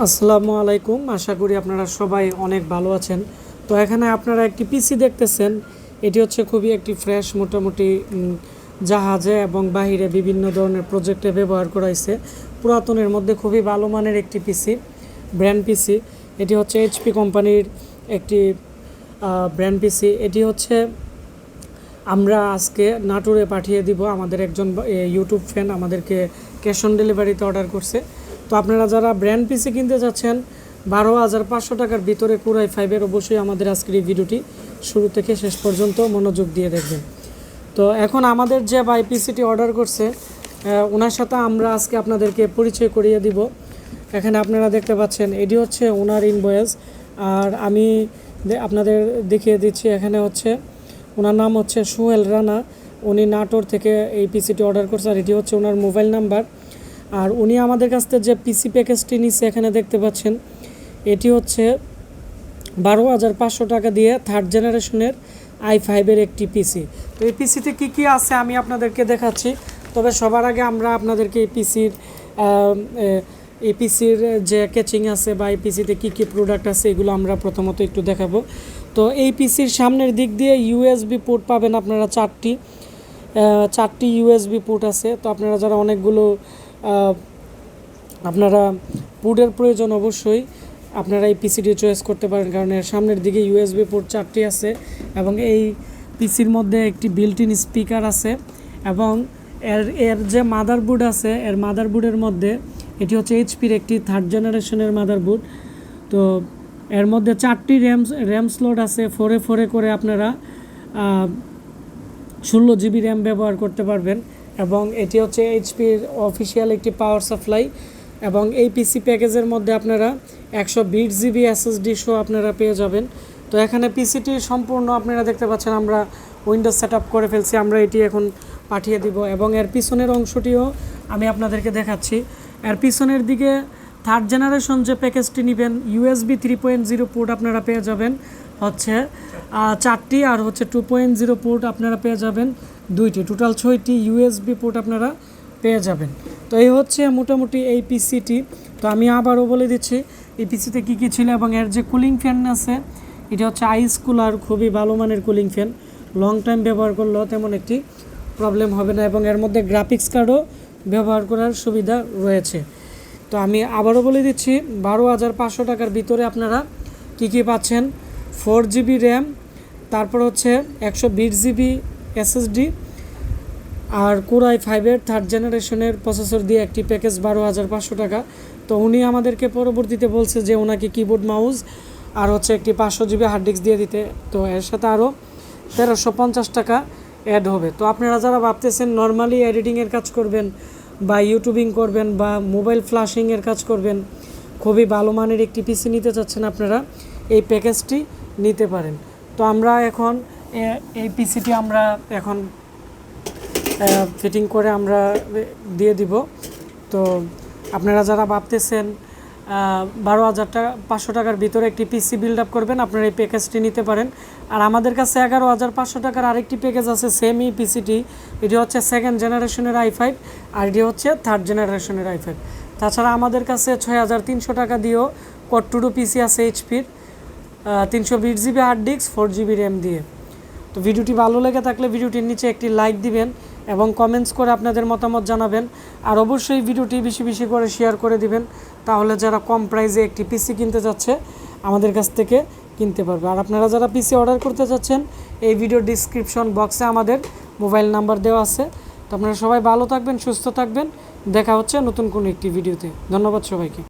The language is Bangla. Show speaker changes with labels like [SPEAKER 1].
[SPEAKER 1] আসসালামু আলাইকুম, আশা করি আপনারা সবাই অনেক ভালো আছেন। তো এখানে আপনারা একটি পিসি দেখতেছেন। এটি হচ্ছে খুবই একটি ফ্রেশ, মোটামুটি জাহাজে এবং বাহিরে বিভিন্ন ধরনের প্রজেক্টে ব্যবহার করা হয়েছে। পুরাতনের মধ্যে খুবই ভালো মানের একটি পিসি, ব্র্যান্ড পিসি। এটি হচ্ছে এইচপি কোম্পানির একটি ব্র্যান্ড পিসি। এটি হচ্ছে আমরা আজকে নাটোরে পাঠিয়ে দিব। আমাদের একজন ইউটিউব ফ্যান আমাদেরকে ক্যাশ অন ডেলিভারিতে অর্ডার করছে। তো আপনারা যারা ব্র্যান্ড পিসি কিনতে যাচ্ছেন 12,500 টাকার ভিতরে কোরাই 5-এর, অবশ্যই আমাদের আজকের এই ভিডিওটি শুরু থেকে শেষ পর্যন্ত মনোযোগ দিয়ে দেখবেন। তো এখন আমাদের যে ভাই পিসিটি অর্ডার করছে ওনার সাথে আমরা আজকে আপনাদেরকে পরিচয় করিয়ে দিব। এখানে আপনারা দেখতে পাচ্ছেন এটি হচ্ছে ওনার ইনভয়েস, আর আমি আপনাদের দেখিয়ে দিচ্ছি। এখানে হচ্ছে ওনার নাম হচ্ছে সোহেল রানা। উনি নাটোর থেকে এই পিসিটি অর্ডার করছে, আর এটি হচ্ছে ওনার মোবাইল নাম্বার। আর উনি আমাদের কাছ থেকে যে পিসি প্যাকেজটি নিচ্ছে এখানে দেখতে পাচ্ছেন, এটি হচ্ছে 12,500 টাকা দিয়ে 3rd জেনারেশনের i5-এর একটি পিসি। তো এই পিসিতে কী আছে আমি আপনাদেরকে দেখাচ্ছি। তবে সবার আগে আমরা আপনাদেরকে এই পিসির যে ক্যাচিং আছে বা এই পিসিতে কী প্রোডাক্ট আছে এগুলো আমরা প্রথমত একটু দেখাবো। তো এই পিসির সামনের দিক দিয়ে ইউএসবি পোর্ট পাবেন আপনারা, চারটি ইউএসবি পোর্ট আছে। তো আপনারা যারা অনেকগুলো আপনারা পোর্টের প্রয়োজন, অবশ্যই আপনারা এই পিসিটি চয়েস করতে পারেন, কারণ এর সামনের দিকে ইউএসবি পোর্ট 4টি আছে এবং এই পিসির মধ্যে একটি বিল্ট ইন স্পিকার আছে। এবং এর যে মাদারবোর্ড আছে, এর মাদারবোর্ডের মধ্যে এটি হচ্ছে এইচপির একটি 3rd জেনারেশনের মাদারবোর্ড। তো এর মধ্যে 4টি র্যাম স্লট আছে, 4 করে আপনারা 16 জিবি র্যাম ব্যবহার করতে পারবেন। এবং এটি হচ্ছে এইচপির অফিসিয়াল একটি পাওয়ার সাপ্লাই। এবং এই পিসি প্যাকেজের মধ্যে আপনারা 120 জিবি SSD সহ আপনারা পেয়ে যাবেন। তো এখানে পিসিটি সম্পূর্ণ আপনারা দেখতে পাচ্ছেন আমরা উইন্ডোজ সেট আপ করে ফেলছি, আমরা এটি এখন পাঠিয়ে দিব। এবং এর পিছনের অংশটিও আমি আপনাদেরকে দেখাচ্ছি। এর পিছনের দিকে 3rd জেনারেশন যে প্যাকেজটি নেবেন, USB 3.0 পোর্ট আপনারা পেয়ে যাবেন হচ্ছে 4টি, আর হচ্ছে 2.0 পোর্ট আপনারা পেয়ে যাবেন 2টি, টোটাল 6টি USB পোর্ট আপনারা পেয়ে যাবেন। তো এই হচ্ছে মোটামুটি এই পিসিটি। তো আমি আবারও বলে দিচ্ছি এই পিসিতে কী ছিল। এবং এর যে কুলিং ফ্যান আছে, এটা হচ্ছে আইস কুলার, খুবই ভালো মানের কুলিং ফ্যান, লং টাইম ব্যবহার করলেও তেমন একটি প্রবলেম হবে না। এবং এর মধ্যে গ্রাফিক্স কার্ডও ব্যবহার করার সুবিধা রয়েছে। তো আমি আবারও বলে দিচ্ছি 12,500 টাকার ভিতরে আপনারা কী পাচ্ছেন: 4 জিবি র্যাম, তারপর হচ্ছে 120 জিবি SSD, আর কোরাই 5-এর 3rd জেনারেশনের প্রসেসর দিয়ে একটি প্যাকেজ 12,500 টাকা। তো উনি আমাদেরকে পরবর্তীতে বলছে যে ওনাকে কিবোর্ড মাউস আর হচ্ছে একটি 500 জিবি হার্ড ডিস্ক দিয়ে দিতে। তো এর সাথে আরও 1,350 টাকা অ্যাড হবে। তো আপনারা যারা ভাবতেছেন নর্মালি এডিটিংয়ের কাজ করবেন বা ইউটিউবিং করবেন বা মোবাইল ফ্ল্যাশিংয়ের কাজ করবেন, খুবই ভালো মানের একটি পিসি নিতে চাচ্ছেন, আপনারা এই প্যাকেজটি নিতে পারেন। তো আমরা এখন এই পিসিটি আমরা এখন ফিটিং করে আমরা দিয়ে দিব। তো আপনারা যারা ভাবতেছেন 12,500 টাকার ভিতরে একটি পিসি বিল্ড আপ করবেন, আপনারা এই প্যাকেজটি নিতে পারেন। আর আমাদের কাছে 11,500 টাকার আরেকটি প্যাকেজ আছে, সেমই পিসিটি। এটি হচ্ছে 2nd জেনারেশনের i5, আর এটি হচ্ছে 3rd জেনারেশনের i5। তাছাড়া আমাদের কাছে 6,300 টাকা দিয়েও কট্টুডু পিসি আছে এইচপির, 320 GB hard disk, 4 GB RAM দিয়ে। তো ভিডিওটি ভালো লেগে থাকলে ভিডিওটির নিচে একটি লাইক দিবেন এবং কমেন্টস করে আপনাদের মতামত জানাবেন। আর অবশ্যই ভিডিওটি বেশি করে শেয়ার করে দিবেন, তাহলে যারা কম প্রাইসে একটি পিসি কিনতে যাচ্ছে আমাদের কাছ থেকে কিনতে পারবে। আর আপনারা যারা পিসি অর্ডার করতে চাচ্ছেন, এই ভিডিওর ডিসক্রিপশন বক্সে আমাদের মোবাইল নাম্বার দেওয়া আছে। তো আপনারা সবাই ভালো থাকবেন, সুস্থ থাকবেন। দেখা হচ্ছে নতুন কোনো একটি ভিডিওতে। ধন্যবাদ সবাইকে।